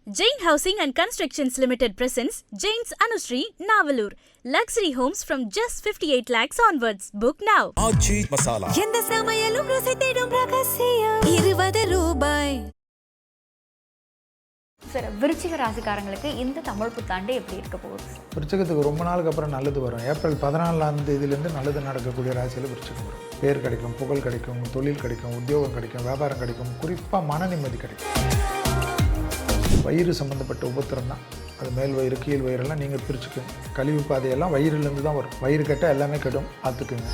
Jain Housing and Constructions Limited presents Jain's Anushree, Navalur. Luxury homes from just 58 lakhs onwards. Book now. ஆச்சி மசாலா எந்த சமையலும் ருசி தேடும் ரகசியம் 20 ரூபாய். சார், விருச்சிக ராசிக்காரங்களுக்கு இந்த தமிழ் புத்தாண்டு எப்படி இருக்க போகுது? விருச்சிகத்துக்கு ரொம்ப நாளுக்கு அப்புறம் நல்லது வரும். ஏப்ரல் 14ஆம் தேதியிலேருந்து நல்லது நடக்கக்கூடிய ராசியில் விருச்சிகம் வரும். பேர் கிடைக்கும், புகழ் கிடைக்கும், தொழில் கிடைக்கும், உத்தியோகம் கிடைக்கும், வியாபாரம் கிடைக்கும், குறிப்பாக மன நிம்மதி கிடைக்கும். வயிறு சம்மந்தப்பட்ட உபத்திரம் தான், அது மேல் வயிறு கீழ் வயிறெல்லாம் நீங்கள் பிரிச்சுக்கோங்க. கழிவு பாதையெல்லாம் வயிறுலேருந்து தான் வரும். வயிறு கெட்டால் எல்லாமே கெடும், பார்த்துக்குங்க.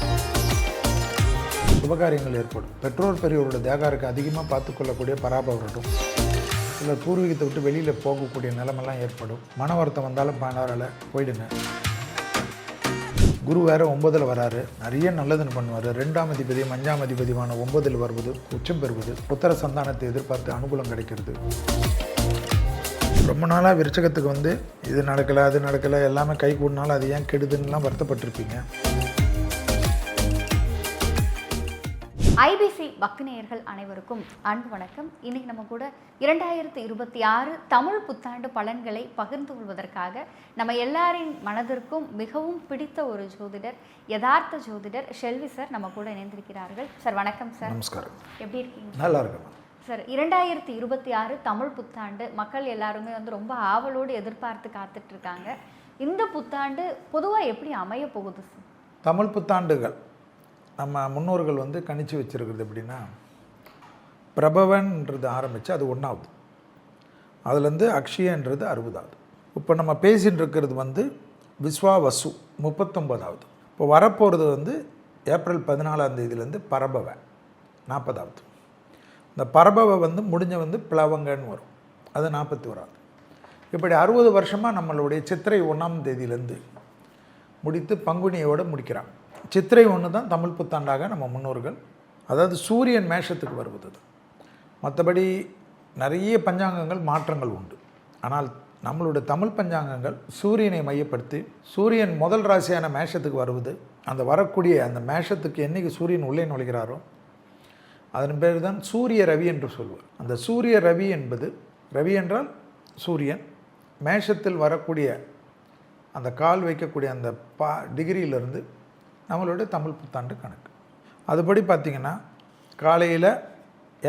சுபகாரியங்கள் ஏற்படும். பெற்றோர் பெரியோரோட தேகாருக்கு அதிகமாக பார்த்துக்கொள்ளக்கூடிய பராபம் வரட்டும். இல்லை பூர்வீகத்தை விட்டு வெளியில் போகக்கூடிய நிலமெல்லாம் ஏற்படும். மன வருத்தம் வந்தாலும் 16 போயிடுங்க. குரு வேறு 9ல் வராரு, நிறைய நல்லதுன்னு பண்ணுவார். 2ஆம் அதிபதி 5ஆம் அதிபதியான 9ல் வருவது, உச்சம் பெறுவது, புத்திர சந்தானத்தை எதிர்பார்த்து அனுகூலம் கிடைக்கிறது. ரொம்ப நாளாக விருச்சகத்துக்கு இது நடக்கலை அது நடக்கலை எல்லாமே கை கூடினாலும் அது ஏன் கெடுதுன்னெலாம் வருத்தப்பட்டிருப்பீங்க. ஐபிசி பக்திநேயர்கள் அனைவருக்கும் அன்பு வணக்கம். இன்னைக்கு நம்ம கூட 2026 தமிழ் புத்தாண்டு பலன்களை பகிர்ந்து கொள்வதற்காக நம்ம எல்லாரின் மனதிற்கும் மிகவும் பிடித்த ஒரு ஜோதிடர், யதார்த்த ஜோதிடர் ஷெல்வி சார் நம்ம கூட இணைந்திருக்கிறார்கள். சார் வணக்கம் சார். நமஸ்காரம். எப்படி இருக்கீங்க? நல்லா இருக்கேன் சார். 2026 தமிழ் புத்தாண்டு மக்கள் எல்லாருமே ரொம்ப ஆவலோடு எதிர்பார்த்து காத்துட்டு இருக்காங்க. இந்த புத்தாண்டு பொதுவாக எப்படி அமைய போகுது சார்? தமிழ் புத்தாண்டுகள் நம்ம முன்னோர்கள் கணிச்சு வச்சுருக்கிறது எப்படின்னா, பிரபவன்ன்றது ஆரம்பித்து அது 1வது, அதுலேருந்து அக்ஷயன்றது 60வது. இப்போ நம்ம பேசின்னு இருக்கிறது விஸ்வாவசு 39வது. இப்போ வரப்போகிறது ஏப்ரல் 14ஆம் தேதியிலேருந்து பரபவ 40வது. இந்த பரபவ முடிஞ்ச பிளவங்கன்னு வரும், அது 41வது. இப்படி 60 வருஷமாக நம்மளுடைய சித்திரை 1ஆம் தேதியிலேருந்து முடித்து பங்குனியோடு முடிக்கிறாங்க. சித்திரை 1 தான் தமிழ் புத்தாண்டாக நம்ம முன்னோர்கள், அதாவது சூரியன் மேஷத்துக்கு வருவது. மற்றபடி நிறைய பஞ்சாங்கங்கள் மாற்றங்கள் உண்டு. ஆனால் நம்மளுடைய தமிழ் பஞ்சாங்கங்கள் சூரியனை மையப்படுத்தி, சூரியன் முதல் ராசியான மேஷத்துக்கு வருவது, அந்த வரக்கூடிய அந்த மேஷத்துக்கு என்றைக்கு சூரியன் உள்ளே நுழைகிறாரோ அதன் பேர் தான் சூரிய ரவி என்று சொல்வார். அந்த சூரிய ரவி என்பது, ரவி என்றால் சூரியன், மேஷத்தில் வரக்கூடிய அந்த கால் வைக்கக்கூடிய அந்த டிகிரியிலிருந்து நம்மளுடைய தமிழ் புத்தாண்டு கணக்கு. அதுபடி பார்த்திங்கன்னா காலையில்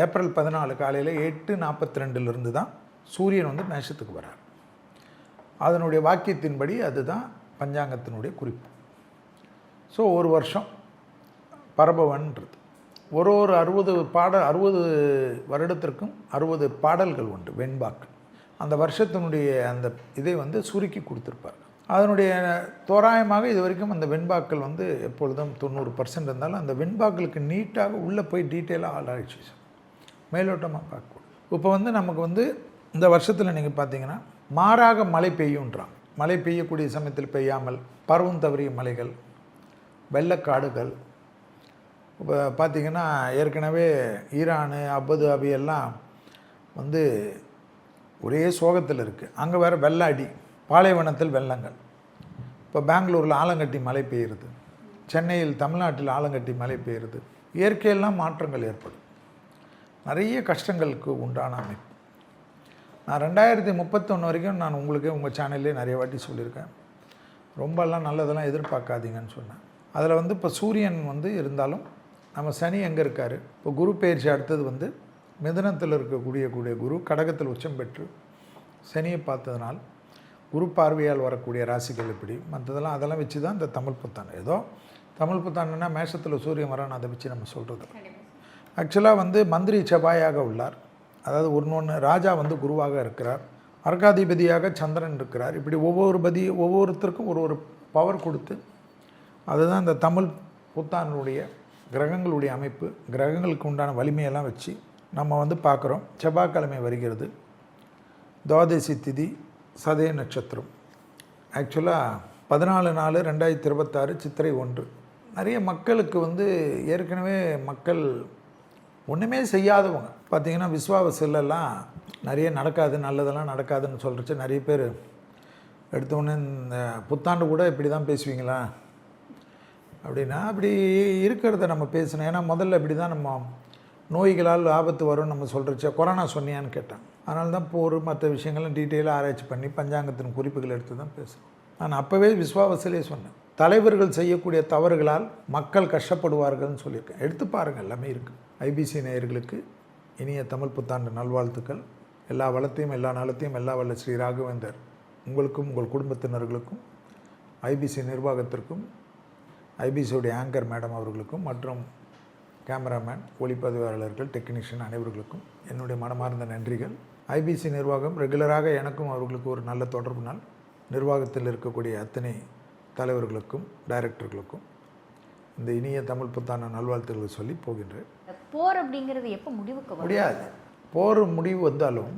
ஏப்ரல் 14 காலையில் 8:42 தான் சூரியன் மேஷத்துக்கு வரார். அதனுடைய வாக்கியத்தின்படி அதுதான் பஞ்சாங்கத்தினுடைய குறிப்பு. ஸோ ஒரு வருஷம் பரபவன்றது ஒரு 60 வருடத்திற்கும் 60 பாடல்கள் உண்டு, வெண்பாக்கள். அந்த வருஷத்தினுடைய அந்த இதை சுருக்கி கொடுத்துருப்பார். அதனுடைய தோராயமாக இது வரைக்கும் அந்த வெண்பாக்கள் எப்பொழுதும் 90% இருந்தாலும் அந்த வெண்பாக்களுக்கு நீட்டாக உள்ளே போய் டீட்டெயிலாக ஆராய்ச்சி மேலோட்டமாக பார்க்கக்கூடாது. இப்போ நமக்கு இந்த வருஷத்தில் நீங்கள் பார்த்தீங்கன்னா மாறாக மழை பெய்யுன்றாங்க. மழை பெய்யக்கூடிய சமயத்தில் பெய்யாமல் பருவம் தவறிய மலைகள், வெள்ளக்காடுகள். இப்போ பார்த்திங்கன்னா ஏற்கனவே ஈரானு அபுதாபி எல்லாம் ஒரே சோகத்தில் இருக்குது. அங்கே வேறு வெள்ள அடி, பாலைவனத்தில் வெள்ளங்கள். இப்போ பெங்களூரில் ஆலங்கட்டி மழை பெய்யுறது, சென்னையில் தமிழ்நாட்டில் ஆலங்கட்டி மழை பெய்யுறது. இயற்கையெல்லாம் மாற்றங்கள் ஏற்படும். நிறைய கஷ்டங்களுக்கு உண்டான அமைப்பு. நான் 2031 வரைக்கும் நான் உங்கள் சேனல்லே நிறைய வாட்டி சொல்லியிருக்கேன். ரொம்பலாம் நல்லதெல்லாம் எதிர்பார்க்காதீங்கன்னு சொன்னேன். அதில் இப்போ சூரியன் இருந்தாலும் நம்ம சனி எங்கே இருக்கார், இப்போ குரு பயிற்சி அடுத்தது மிதுனத்தில் இருக்கக்கூடிய குரு கடகத்தில் உச்சம் பெற்று சனியை பார்த்ததுனால் குரு பார்வையால் வரக்கூடிய ராசிகள் இப்படி மற்றதெல்லாம் அதெல்லாம் வச்சு தான் இந்த தமிழ் புத்தாண்டு. ஏதோ தமிழ் புத்தாண்டுன்னா மேஷத்தில் சூரியன் வரான்னு அதை வச்சு நம்ம சொல்கிறது. ஆக்சுவலாக மந்திரி செவ்வாயாக உள்ளார். அதாவது ஒன்று ராஜா குருவாக இருக்கிறார், அர்க்காதிபதியாக சந்திரன் இருக்கிறார். இப்படி ஒவ்வொருத்தருக்கும் ஒரு பவர் கொடுத்து அதுதான் இந்த தமிழ் புத்தாண்டுடைய கிரகங்களுடைய அமைப்பு, கிரகங்களுக்கு உண்டான வலிமையெல்லாம் வச்சு நம்ம பார்க்குறோம். செவ்வாய்க்கிழமை வருகிறது, துவாதசி திதி, சதய நட்சத்திரம். ஆக்சுவலாக 14/4/2026 சித்திரை 1. நிறைய மக்களுக்கு ஏற்கனவே மக்கள் ஒன்றுமே செய்யாதவங்க பார்த்திங்கன்னா விஸ்வாவசிலெல்லாம் நிறைய நடக்காது, நல்லதெல்லாம் நடக்காதுன்னு சொல்கிறச்சு நிறைய பேர் எடுத்தோடனே இந்த புத்தாண்டு கூட இப்படி தான் பேசுவீங்களா அப்படின்னா, அப்படி இருக்கிறத நம்ம பேசணும். ஏன்னா முதல்ல இப்படி தான் நம்ம நோய்களால் ஆபத்து வரும்னு நம்ம சொல்கிறச்ச கொரோனா சொன்னியான்னு கேட்டாங்க. அதனால தான் போர் மற்ற விஷயங்கள்லாம் டீட்டெயிலாக ஆராய்ச்சி பண்ணி பஞ்சாங்கத்தின் குறிப்புகள் எடுத்து தான் பேசுகிறோம். நான் அப்போவே விஸ்வாவசிலே சொன்னேன், தலைவர்கள் செய்யக்கூடிய தவறுகளால் மக்கள் கஷ்டப்படுவார்கள்னு சொல்லியிருக்கேன். எடுத்து பாருங்கள், எல்லாமே இருக்குது. ஐபிசி நேயர்களுக்கு இனிய தமிழ் புத்தாண்டு நல்வாழ்த்துக்கள். எல்லா வளத்தையும் எல்லா நலத்தையும் எல்லா வல்ல ஸ்ரீ ராகவேந்தர் உங்களுக்கும் உங்கள் குடும்பத்தினர்களுக்கும் ஐபிசி நிர்வாகத்திற்கும் ஐபிசியோடைய ஆங்கர் மேடம் அவர்களுக்கும் மற்றும் கேமராமேன் ஒளிப்பதிவாளர்கள் டெக்னீஷியன் அனைவர்களுக்கும் என்னுடைய மனமார்ந்த நன்றிகள். ஐபிசி நிர்வாகம் ரெகுலராக எனக்கும் அவர்களுக்கு ஒரு நல்ல தொடர்புனால் நிர்வாகத்தில் இருக்கக்கூடிய அத்தனை தலைவர்களுக்கும் டைரக்டர்களுக்கும் இந்த இனிய தமிழ் புத்தாண்டு நல்வாழ்த்துக்களை சொல்லி போகின்றேன். போர் அப்படிங்கிறது எப்போ முடிவுக்கு வரும்? முடியாது. போர் முடிவு வந்தாலும்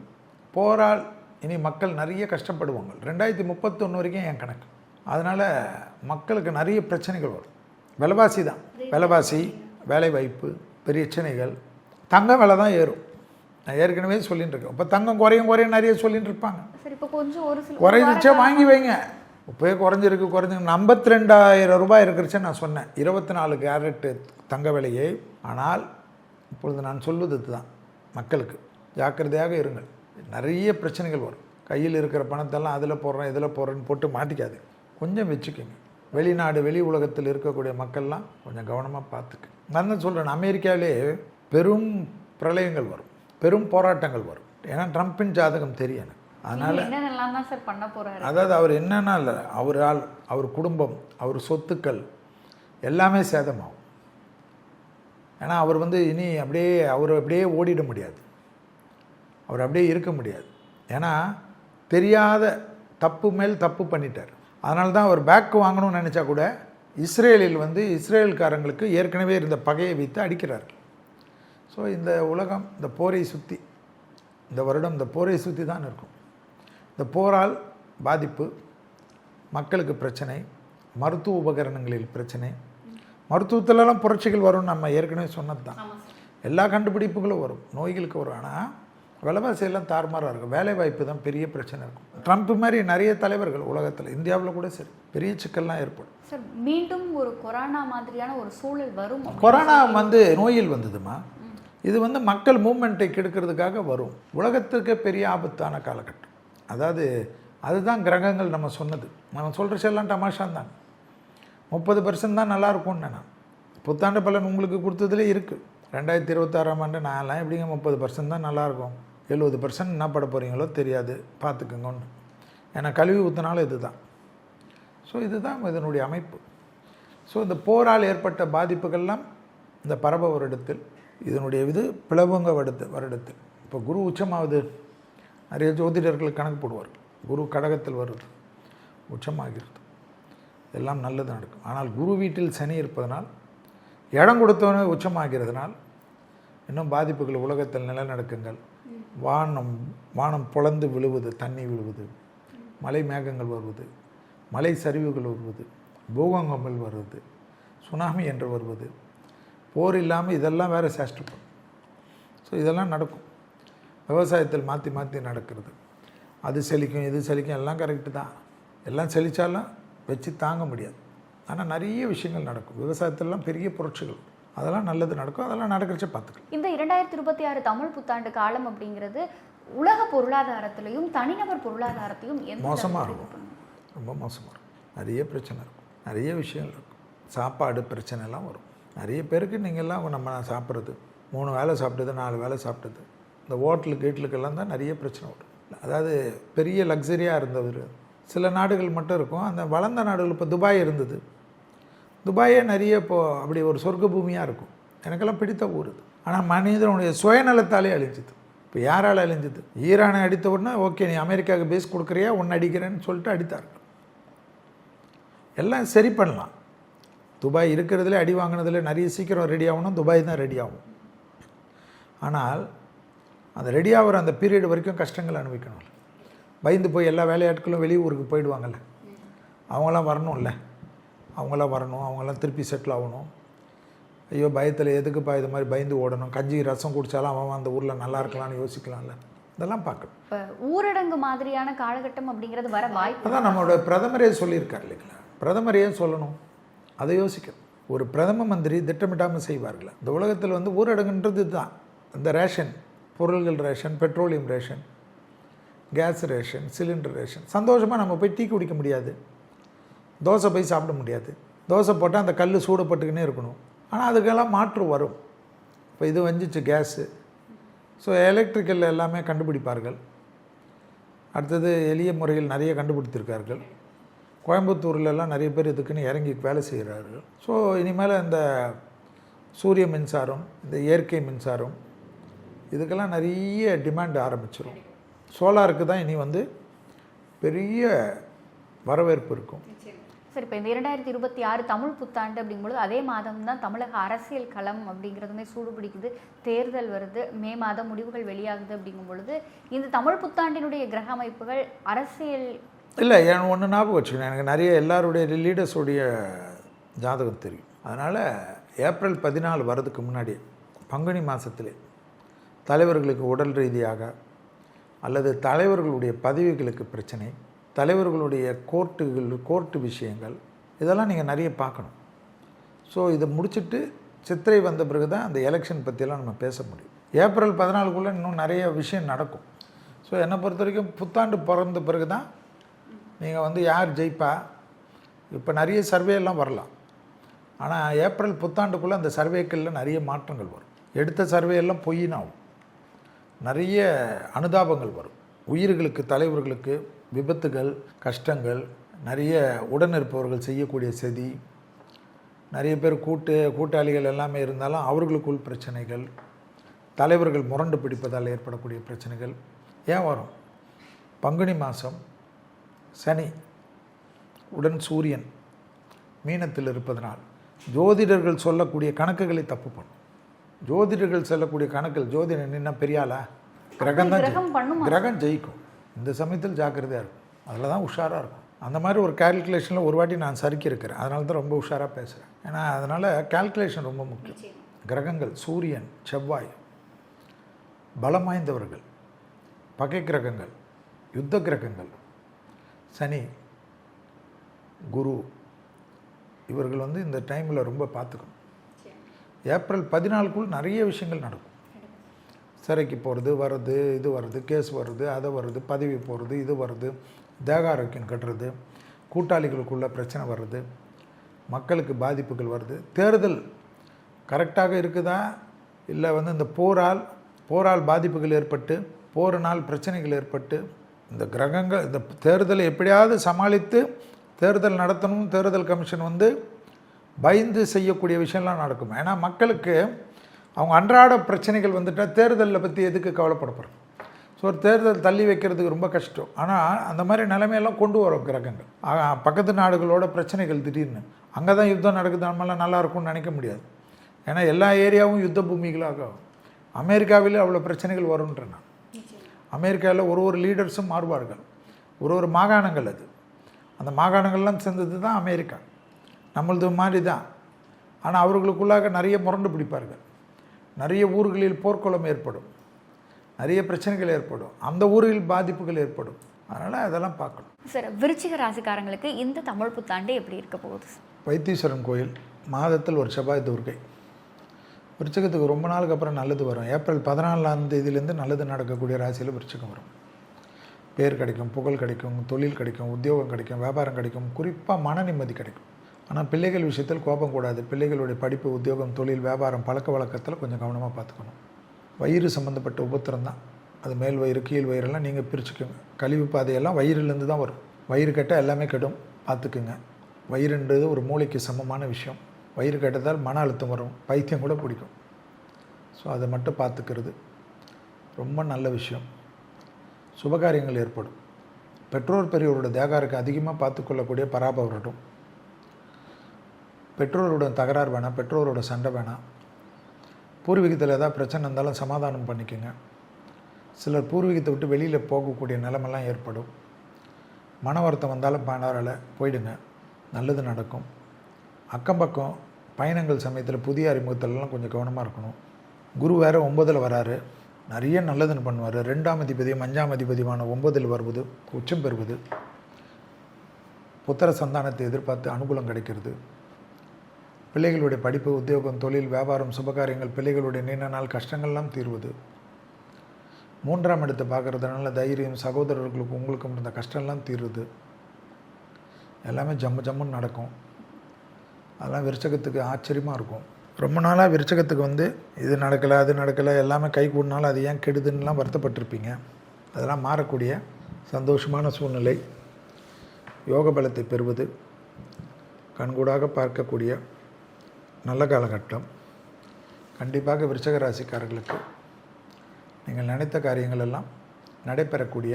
போரால் இனி மக்கள் நிறைய கஷ்டப்படுவாங்க. 2031 வரைக்கும் என் கணக்கு. அதனால் மக்களுக்கு நிறைய பிரச்சனைகள் வரும். விலைவாசி தான், விலைவாசி, வேலைவாய்ப்பு, பிரச்சனைகள், தங்க விலை தான் ஏறும். நான் ஏற்கனவே சொல்லிட்டு இருக்கேன். இப்போ தங்கம் குறையும் நிறைய சொல்லிட்டு இருப்பாங்க. சரி, இப்போ கொஞ்சம் ஒரு சில குறைஞ்சிச்சா வாங்கி வைங்க. இப்போயே குறைஞ்சிருக்கு 52,000 ரூபாய் இருக்கிறச்சே நான் சொன்னேன் 24 கேரட்டு தங்க விலையை. ஆனால் இப்பொழுது நான் சொல்வது தான், மக்களுக்கு ஜாக்கிரதையாக இருங்கள். நிறைய பிரச்சனைகள் வரும். கையில் இருக்கிற பணத்தெல்லாம் அதில் போடுறேன் இதில் போடுறேன்னு போட்டு மாட்டிக்காது. கொஞ்சம் வச்சுக்கோங்க. வெளிநாடு வெளி உலகத்தில் இருக்கக்கூடிய மக்கள்லாம் கொஞ்சம் கவனமாக பார்த்துக்கு. நான் தான் சொல்கிறேன், அமெரிக்காவிலே பெரும் பிரளயங்கள் வரும், பெரும் போராட்டங்கள் வரும். ஏன்னா ட்ரம்ப்பின் ஜாதகம் தெரியும் எனக்கு. அதனால் என்னென்னலாம் தான் சார் பண்ண போகிறாரு? அதாவது அவர் என்னன்னா இல்லை, அவரால் அவர் குடும்பம் அவர் சொத்துக்கள் எல்லாமே சேதமாகும். ஏன்னா அவர் இனி அவர் அப்படியே ஓடிட முடியாது, அவர் அப்படியே இருக்க முடியாது. ஏன்னா தெரியாத தப்பு மேல் தப்பு பண்ணிட்டார். அதனால தான் அவர் பேக் வாங்கணும்னு நினச்சா கூட இஸ்ரேலில் இஸ்ரேல்காரங்களுக்கு ஏற்கனவே இருந்த பகையை வைத்து அடிக்கிறார்கள். ஸோ இந்த உலகம் இந்த போரை சுற்றி, இந்த வருடம் இந்த போரை சுற்றி தான் இருக்கும். இந்த போரால் பாதிப்பு, மக்களுக்கு பிரச்சனை, மருத்துவ உபகரணங்களில் பிரச்சனை. மருத்துவத்திலலாம் புரட்சிகள் வரும்னு நம்ம ஏற்கனவே சொன்னது தான். எல்லா கண்டுபிடிப்புகளும் வரும், நோய்களுக்கு வரும். ஆனால் விலைவாசியெல்லாம் தாறுமாறாக இருக்கும். வேலைவாய்ப்பு தான் பெரிய பிரச்சனை இருக்கும். ட்ரம்ப் மாதிரி நிறைய தலைவர்கள் உலகத்தில், இந்தியாவில் கூட சரி, பெரிய சிக்கல்லாம் ஏற்படும். சார், மீண்டும் ஒரு கொரோனா மாதிரியான ஒரு சூழல் வரும். கொரோனா நோயில் வந்ததுமா, இது மக்கள் மூமெண்ட்டை கெடுக்கிறதுக்காக வரும். உலகத்துக்கு பெரிய ஆபத்தான காலகட்டம். அதாவது அதுதான் கிரகங்கள் நம்ம சொன்னது. நம்ம சொல்கிறச்செல்லாம் தமாஷான் தான். 30% தான் நல்லாயிருக்கும்னு நான் புத்தாண்டு பலன் உங்களுக்கு கொடுத்ததுலே இருக்குது. 2026ஆம் ஆண்டு நான்லாம் எப்படிங்க 30% தான் நல்லாயிருக்கும், 70% என்ன பட போகிறீங்களோ தெரியாது, பார்த்துக்குங்க ஒன்று. ஏன்னா கழுவி ஊற்றினாலும் இது தான். ஸோ இதுதான் இதனுடைய அமைப்பு. ஸோ இந்த போரால் ஏற்பட்ட பாதிப்புகள்லாம் இந்த பரப வருடத்தில், இதனுடைய பிளவுங்க வருடத்தில் இப்போ குரு உச்சமாகுது. நிறைய ஜோதிடர்கள் கணக்கு போடுவார்கள். குரு கடகத்தில் வருது, உச்சமாகிறது, எல்லாம் நல்லது நடக்கும். ஆனால் குரு வீட்டில் சனி இருப்பதனால், இடம் கொடுத்தவனே உச்சமாகிறதுனால் இன்னும் பாதிப்புகள் உலகத்தில் நிலநடுக்கங்கள், வானம் பொளந்து விழுவது, தண்ணி விழுவது, மலை மேகங்கள் வருவது, மலை சரிவுகள் வருவது, பூகம்பங்கள் வருவது, சுனாமி என்று வருவது, போர் இல்லாமல் இதெல்லாம் வேறு சேஷ்டப்படும். ஸோ இதெல்லாம் நடக்கும். விவசாயத்தில் மாற்றி மாற்றி நடக்கிறது. அது செழிக்கும் இது செழிக்கும் எல்லாம் கரெக்டு தான். எல்லாம் செழித்தாலும் வச்சு தாங்க முடியாது. ஆனால் நிறைய விஷயங்கள் நடக்கும். விவசாயத்திலலாம் பெரிய புரட்சிகள், அதெல்லாம் நல்லது நடக்கும். அதெல்லாம் நடக்கிறச்ச பார்த்துக்கலாம். இந்த 2026 தமிழ் புத்தாண்டு காலம் அப்படிங்கிறது உலக பொருளாதாரத்திலையும் தனிநபர் பொருளாதாரத்தையும் மோசமாக இருக்கும். ரொம்ப மோசமாக இருக்கும். நிறைய பிரச்சனை இருக்கும், நிறைய விஷயங்கள் இருக்கும். சாப்பாடு பிரச்சனைலாம் வரும். நிறைய பேருக்கு நீங்கள்லாம் நம்ம சாப்பிட்றது 3 வேளை சாப்பிட்டது 4 வேளை சாப்பிட்டது, இந்த ஹோட்டலுக்கெல்லாம் தான் நிறைய பிரச்சனை வரும். அதாவது பெரிய லக்ஸரியாக இருந்தவர் சில நாடுகள் மட்டும் இருக்கும். அந்த வளர்ந்த நாடுகள், இப்போ துபாய் இருந்தது, துபாயே நிறைய இப்போது அப்படி ஒரு சொர்க்க பூமியாக இருக்கும். எனக்கெல்லாம் பிடித்த ஊர் இது. ஆனால் மனிதனுடைய சுயநலத்தாலே அழிஞ்சுது. இப்போ யாரால் அழிஞ்சுது? ஈரானை அடித்த உடனே ஓகே நீ அமெரிக்காவுக்கு பேஸ் கொடுக்குறியா, ஒன்று அடிக்கிறேன்னு சொல்லிட்டு அடித்தார்கள். எல்லாம் சரி பண்ணலாம். துபாய் இருக்கிறதுல அடி வாங்கினதுல நிறைய சீக்கிரம் ரெடி ஆகணும், துபாய் தான் ரெடி ஆகும். ஆனால் அந்த ரெடி ஆகிற அந்த பீரியட் வரைக்கும் கஷ்டங்கள் அனுபவிக்கணும். பயந்து போய் எல்லா வேலையாட்களும் வெளியூருக்கு போயிடுவாங்கள்ல, அவங்களாம் வரணும்ல, அவங்களாம் வரணும், அவங்களாம் திருப்பி செட்டில் ஆகணும். ஐயோ பயத்தில் எதுக்குப்பா இது மாதிரி பயந்து ஓடணும், கஞ்சி ரசம் குடித்தாலும் அவன் அந்த ஊரில் நல்லா இருக்கலாம்னு யோசிக்கலாம்ல. இதெல்லாம் பார்க்கணும். இப்போ ஊரடங்கு மாதிரியான காலகட்டம் அப்படிங்கிறது வர வாய்ப்பு. அதான் நம்மளோட பிரதமரே சொல்லியிருக்கார் இல்லைங்களா, பிரதமரையே சொல்லணும், அதை யோசிக்கணும். ஒரு பிரதம மந்திரி திட்டமிட்டாமல் செய்வார்கள். இந்த உலகத்தில் ஊரடங்குன்றது தான். இந்த ரேஷன் பொருள்கள், ration, petroleum ration, gas ration, cylinder ration. சந்தோஷமாக நம்ம போய் டீ குடிக்க முடியாது, தோசை போய் சாப்பிட முடியாது. தோசை போட்டால் அந்த கல் சூடப்பட்டுக்கினே இருக்கணும். ஆனால் அதுக்கெல்லாம் மாற்று வரும். இப்போ இது வந்துச்சு கேஸு. ஸோ எலக்ட்ரிக்கல் எல்லாமே கண்டுபிடிப்பார்கள். அடுத்தது எளிய முறையில் நிறைய கண்டுபிடித்திருக்கார்கள். கோயம்புத்தூர்லலாம் நிறைய பேர் இதுக்குன்னு இறங்கி வேலை செய்கிறார்கள். ஸோ இனிமேல் இந்த சூரிய மின்சாரம், இந்த இயற்கை மின்சாரம், இதுக்கெல்லாம் நிறைய டிமாண்ட் ஆரம்பிச்சிடும். சோலாருக்கு தான் இனி வந்து பெரிய வரவேற்பு இருக்கும். சரி, இப்போ இந்த 2026 தமிழ் புத்தாண்டு அப்படிங்கும்போது அதே மாதம் தான் தமிழக அரசியல் களம் அப்படிங்கிறதுமே சூடு பிடிக்குது. தேர்தல் வருது, மே மாதம் முடிவுகள் வெளியாகுது. அப்படிங்கும் பொழுது இந்த தமிழ் புத்தாண்டினுடைய கிரக அமைப்புகள் அரசியல் இல்லை, என் ஒன்று ஞாபகம் வச்சுக்கணும். எனக்கு நிறைய எல்லாருடைய லீடர்ஸுடைய ஜாதகம் தெரியும். அதனால் ஏப்ரல் 14 வரதுக்கு முன்னாடி பங்குனி மாதத்திலே தலைவர்களுக்கு உடல் ரீதியாக அல்லது தலைவர்களுடைய பதவிகளுக்கு பிரச்சனை, தலைவர்களுடைய கோர்ட்டு விஷயங்கள், இதெல்லாம் நீங்கள் நிறைய பார்க்கணும். ஸோ இதை முடிச்சுட்டு சித்திரை வந்த பிறகு தான் அந்த எலெக்ஷன் பற்றியெல்லாம் நம்ம பேச முடியும். ஏப்ரல் 14 இன்னும் நிறைய விஷயம் நடக்கும். ஸோ என்னை பொறுத்த வரைக்கும் புத்தாண்டு பிறந்த பிறகு தான் நீங்கள் வந்து யார் ஜெயிப்பா, இப்போ நிறைய சர்வேலாம் வரலாம். ஆனால் ஏப்ரல் புத்தாண்டுக்குள்ளே அந்த சர்வேக்களில் நிறைய மாற்றங்கள் வரும். எடுத்த சர்வேயெல்லாம் பொய்னாகும், நிறைய அனுதாபங்கள் வரும். உயிர்களுக்கு, தலைவர்களுக்கு விபத்துகள், கஷ்டங்கள், நிறைய உடன் இருப்பவர்கள் செய்யக்கூடிய சதி, நிறைய பேர் கூட்டாளிகள் எல்லாமே இருந்தாலும் அவர்களுக்குள் பிரச்சனைகள், தலைவர்கள் முரண்டு பிடிப்பதால் ஏற்படக்கூடிய பிரச்சனைகள் ஏன் வரும்? பங்குனி மாதம் சனி உடன் சூரியன் மீனத்தில் இருப்பதனால் ஜோதிடர்கள் சொல்லக்கூடிய கணக்குகளை தப்பு பண்ணும். ஜோதிடர்கள் சொல்லக்கூடிய கணக்கில் ஜோதிடர் நின்னா பெரியாளா? கிரகம் ஜெயிக்கும். இந்த சமயத்தில் ஜாக்கிரதையாக இருக்கும், அதில் தான் உஷாராக இருக்கும். அந்த மாதிரி ஒரு கால்குலேஷனில் ஒரு வாட்டி நான் சறுக்கி இருக்கிறேன். அதனால தான் ரொம்ப உஷாராக பேசுகிறேன். ஏன்னா அதனால் கால்குலேஷன் ரொம்ப முக்கியம். கிரகங்கள் சூரியன், செவ்வாய் பலம் வாய்ந்தவர்கள், பகை கிரகங்கள், யுத்த கிரகங்கள், சனி, குரு, இவர்கள் வந்து இந்த டைமில் ரொம்ப பார்த்துக்கணும். ஏப்ரல் 14 நிறைய விஷயங்கள் நடக்கும். சிறைக்கு போகிறது, வர்றது, இது வருது, கேஸ் வருது, அதை வருது, பதவி போகிறது, இது வருது, தேக ஆரோக்கியம் கட்டுறது, கூட்டாளிகளுக்குள்ள பிரச்சனை வருது, மக்களுக்கு பாதிப்புகள் வருது. தேர்தல் கரெக்டாக இருக்குதா இல்லை வந்து இந்த போரால் பாதிப்புகள் ஏற்பட்டு, போரினால் பிரச்சனைகள் ஏற்பட்டு, இந்த கிரகங்கள் இந்த தேர்தலை எப்படியாவது சமாளித்து தேர்தல் நடத்தணும். தேர்தல் கமிஷன் வந்து பயந்து செய்யக்கூடிய விஷயம்லாம் நடக்கும். ஏன்னா மக்களுக்கு அவங்க அன்றாட பிரச்சனைகள் வந்துட்டால் தேர்தலில் பற்றி எதுக்கு கவலைப்படப்படுறோம்? ஸோ ஒரு தேர்தல் தள்ளி வைக்கிறதுக்கு ரொம்ப கஷ்டம். ஆனால் அந்த மாதிரி நிலைமையெல்லாம் கொண்டு வரும் கிரகங்கள். பக்கத்து நாடுகளோட பிரச்சனைகள் திடீர்னு அங்கே தான் யுத்தம் நடக்குது, நம்மளாம் நல்லா இருக்கும்னு நினைக்க முடியாது. ஏன்னா எல்லா ஏரியாவும் யுத்த பூமிகளாக. அமெரிக்காவில் அவ்வளோ பிரச்சனைகள் வரும்ன்ற நான். அமெரிக்காவில் ஒரு லீடர்ஸும் மாறுவார்கள், ஒரு மாகாணங்கள். அது அந்த மாகாணங்கள்லாம் சேர்ந்தது தான் அமெரிக்கா. நம்மளது மாதிரி தான். ஆனால் அவர்களுக்குள்ளாக நிறைய முரண்டு பிடிப்பார்கள். நிறைய ஊர்களில் போர்க்குளம் ஏற்படும், நிறைய பிரச்சனைகள் ஏற்படும், அந்த ஊரில் பாதிப்புகள் ஏற்படும். அதனால் அதெல்லாம் பார்க்கணும். சார், விருச்சிக ராசிக்காரங்களுக்கு இந்த தமிழ் புத்தாண்டு எப்படி இருக்க போகுது? வைத்தீஸ்வரன் கோயில் மாதத்தில் ஒரு செவ்வாய் துர்க்கை. விருச்சிகத்துக்கு ரொம்ப நாளுக்கு அப்புறம் நல்லது வரும். ஏப்ரல் 14ஆம் தேதியிலேருந்து நல்லது நடக்கக்கூடிய ராசியில் விருச்சிகம் வரும். பேர் கிடைக்கும், புகழ் கிடைக்கும், தொழில் கிடைக்கும், உத்தியோகம் கிடைக்கும், வியாபாரம் கிடைக்கும், குறிப்பாக மன நிம்மதி கிடைக்கும். ஆனால் பிள்ளைகள் விஷயத்தில் கோபம் கூடாது. பிள்ளைகளுடைய படிப்பு, உத்தியோகம், தொழில், வியாபாரம், பழக்க வழக்கத்தில் கொஞ்சம் கவனமாக பார்த்துக்கணும். வயிறு சம்மந்தப்பட்ட உபத்திரம் தான். அது மேல் வயிறு, கீழ் வயிறெல்லாம் நீங்கள் பிரிச்சுக்கோங்க. கழிவு பாதையெல்லாம் வயிறுலேருந்து தான் வரும். வயிறு கெட்டால் எல்லாமே கெடும், பார்த்துக்குங்க. வயிறுன்றது ஒரு மூளைக்கு சமமான விஷயம். வயிறு கெட்டதால் மன அழுத்தம் வரும், பைத்தியம் கூட பிடிக்கும். ஸோ அதை மட்டும் பார்த்துக்கிறது ரொம்ப நல்ல விஷயம். சுபகாரியங்கள் ஏற்படும். பெற்றோர் பெரியோரோட தேகாருக்கு அதிகமாக பார்த்துக்கொள்ளக்கூடிய பராபம் வரட்டும். பெற்றோரோட தகராறு வேணாம், பெற்றோரோட சண்டை வேணாம். பூர்வீகத்தில் ஏதாவது பிரச்சனை இருந்தாலும் சமாதானம் பண்ணிக்கோங்க. சிலர் பூர்வீகத்தை விட்டு வெளியில் போகக்கூடிய நிலைமெல்லாம் ஏற்படும். மன வருத்தம் வந்தாலும் பணாரால் போயிடுங்க, நல்லது நடக்கும். அக்கம் பக்கம் பயணங்கள் சமயத்தில் புதிய அறிமுகத்திலலாம் கொஞ்சம் கவனமாக இருக்கணும். குரு வேறு 9ல் வராரு, நிறைய நல்லதுன்னு பண்ணுவார். 2ஆம் அதிபதியும் 5ஆம் அதிபதியுமான 9ல் வருவது, உச்சம் பெறுவது, புத்திர சந்தானத்தை எதிர்பார்த்து அனுகூலம் கிடைக்கிறது. பிள்ளைகளுடைய படிப்பு, உத்தியோகம், தொழில், வியாபாரம், சுபகாரியங்கள், பிள்ளைகளுடைய நீண்ட நாள் கஷ்டங்கள்லாம் தீர்வது. 3ஆம் இடத்தை பார்க்குறதுனால தைரியம், சகோதரர்களுக்கு உங்களுக்கும் இருந்த கஷ்டம்லாம் தீருது. எல்லாமே ஜம்முன்னு நடக்கும். அதெல்லாம் விருச்சகத்துக்கு ஆச்சரியமாக இருக்கும். ரொம்ப நாளாக விருச்சகத்துக்கு இது நடக்கலை, அது நடக்கலை, எல்லாமே கை கூடினாலும் அது ஏன் கெடுதுன்னெலாம் வருத்தப்பட்டிருப்பீங்க. அதெல்லாம் மாறக்கூடிய சந்தோஷமான சூழ்நிலை, யோக பலத்தை பெறுவது, கண்கூடாக பார்க்கக்கூடிய நல்ல காலகட்டம். கண்டிப்பாக விருச்சக ராசிக்காரர்களுக்கு நீங்கள் நினைத்த காரியங்கள் எல்லாம் நடைபெறக்கூடிய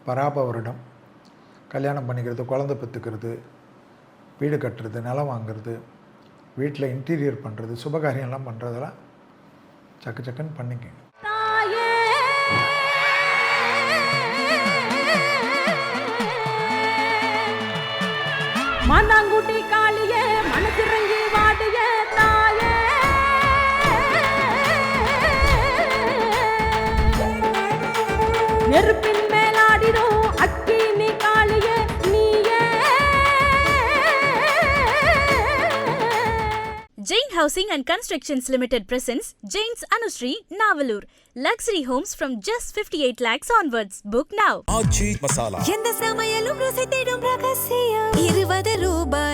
பராப வருடம். கல்யாணம் பண்ணிக்கிறது, குழந்தை பெற்றுக்கிறது, வீடு கட்டுறது, நிலம் வாங்கிறது, வீட்டில் இன்டீரியர் பண்ணுறது, சுபகாரியம்லாம் பண்ணுறதெல்லாம் சக்குன்னு பண்ணிக்கங்க. மாந்தாங்குட்டி காளியே மனசிறங்கி வாடிய தாயே, நெருப்பின் மேலாடிடும் அக்கினி காளியே நீயே. Jain Housing and Constructions Limited presents Jain's Anushree, Navalur. Luxury homes from just 58 lakhs onwards. Book now. ஆச்சி மசாலா. எந்த சமையலும் ருசி தேடும் ரகசியம். 20 ரூபாய்